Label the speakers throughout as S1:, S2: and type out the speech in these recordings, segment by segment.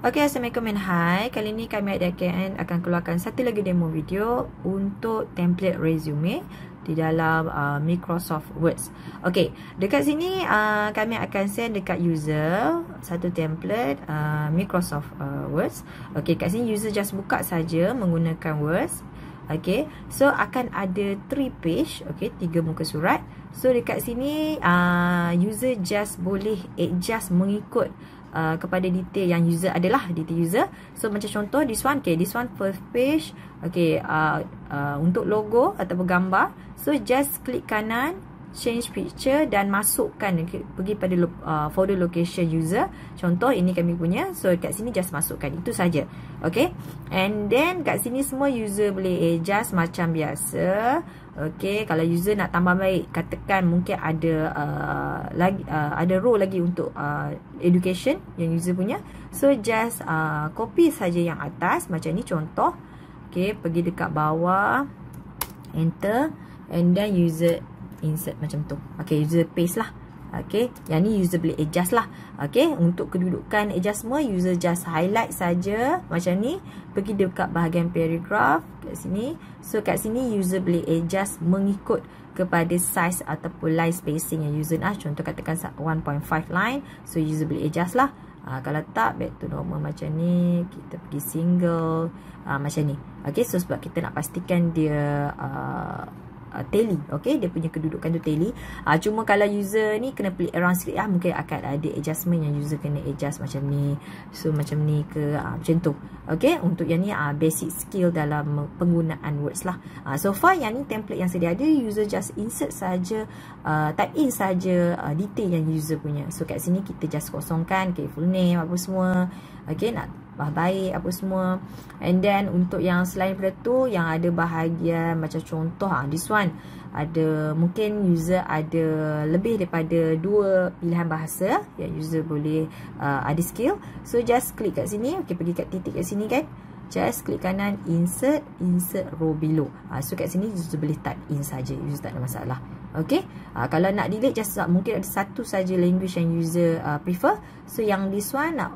S1: Okay, Assalamualaikum and hi. Kali ni kami at DKN akan keluarkan satu lagi demo video untuk template resume di dalam Microsoft Word. Okay, dekat sini kami akan send dekat user satu template Microsoft Word. Okay, kat sini user just buka saja menggunakan Word. Okay, so akan ada 3 page, okay, 3 muka surat. So dekat sini user just boleh adjust mengikut kepada detail yang user adalah detail user. So macam contoh this one, okay, this one first page, okay, untuk logo ataupun gambar. So just klik kanan, change picture dan masukkan, pergi pada folder location user. Contoh ini kami punya. So kat sini just masukkan, itu saja. Okay, and then kat sini semua user boleh adjust macam biasa. Okay, kalau user nak tambah baik, katakan mungkin ada lagi ada row lagi untuk education yang user punya. So just copy saja yang atas macam ni contoh. Okay, pergi dekat bawah, enter, and then user insert macam tu. Okay, user paste lah. Okay, yang ni user boleh adjust lah. Okay, untuk kedudukan adjust semua, user just highlight saja macam ni, pergi dekat bahagian paragraph kat sini. So kat sini user boleh adjust mengikut kepada size ataupun line spacing yang user nak. Contoh katakan 1.5 line, so user boleh adjust lah. Kalau tak, back to normal macam ni, kita pergi single macam ni. Okay, so sebab kita nak pastikan dia tally, okay, dia punya kedudukan tu tally. Cuma kalau user ni kena play around sikit lah, mungkin akan ada adjustment yang user kena adjust macam ni. So macam ni ke macam tu. Okay, untuk yang ni basic skill dalam penggunaan words lah. So far yang ni template yang sedia ada, user just insert saja, type in saja detail yang user punya. So kat sini kita just kosongkan, okay, full name apa semua. Okay, nak baik apa semua. And then untuk yang selain daripada tu, yang ada bahagian macam contoh this one, ada mungkin user ada lebih daripada 2 pilihan bahasa yang user boleh ada skill. So just klik kat sini, okay, pergi kat titik kat sini kan, just klik kanan, insert row below. So kat sini user boleh type in saja, user tak ada masalah. Okay, kalau nak delete, just mungkin ada satu saja language yang user prefer. So yang this one nak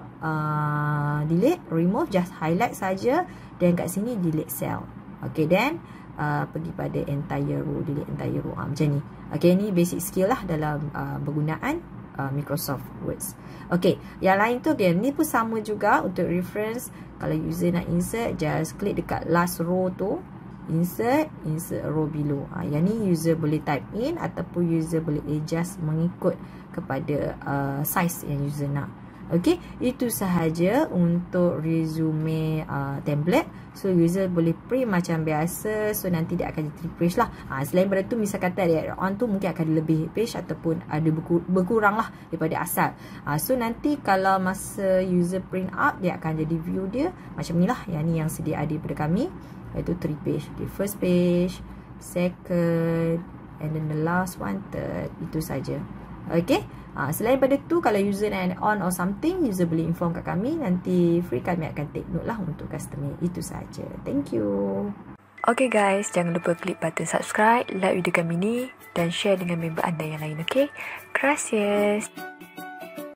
S1: delete, remove, just highlight saja, dan kat sini delete cell. Okay, then pergi pada entire row, delete entire row, macam ni. Okay, ni basic skill lah dalam penggunaan Microsoft Words. Okay, yang lain tu, okay, ni pun sama juga untuk reference. Kalau user nak insert, just klik dekat last row tu, insert row below. Yang ni user boleh type in ataupun user boleh adjust mengikut kepada size yang user nak. Okay, itu sahaja untuk resume template. So user boleh print macam biasa. So nanti dia akan jadi 3 page lah. Selain daripada tu, misal kata ada on tu, mungkin akan ada lebih page ataupun ada berkurang lah daripada asal. So nanti kalau masa user print out, dia akan jadi view dia macam ni lah. Yang ni yang sedia ada daripada kami, iaitu 3 page. Okay, first page, second, and then the last one, third. Itu saja. Okay, selain daripada tu, kalau user nak on or something, user boleh inform kat kami. Nanti free kami akan take note lah untuk customer. Itu saja. Thank you.
S2: Okay guys, jangan lupa klik button subscribe, like video kami ni dan share dengan member anda yang lain. Okay, gracias.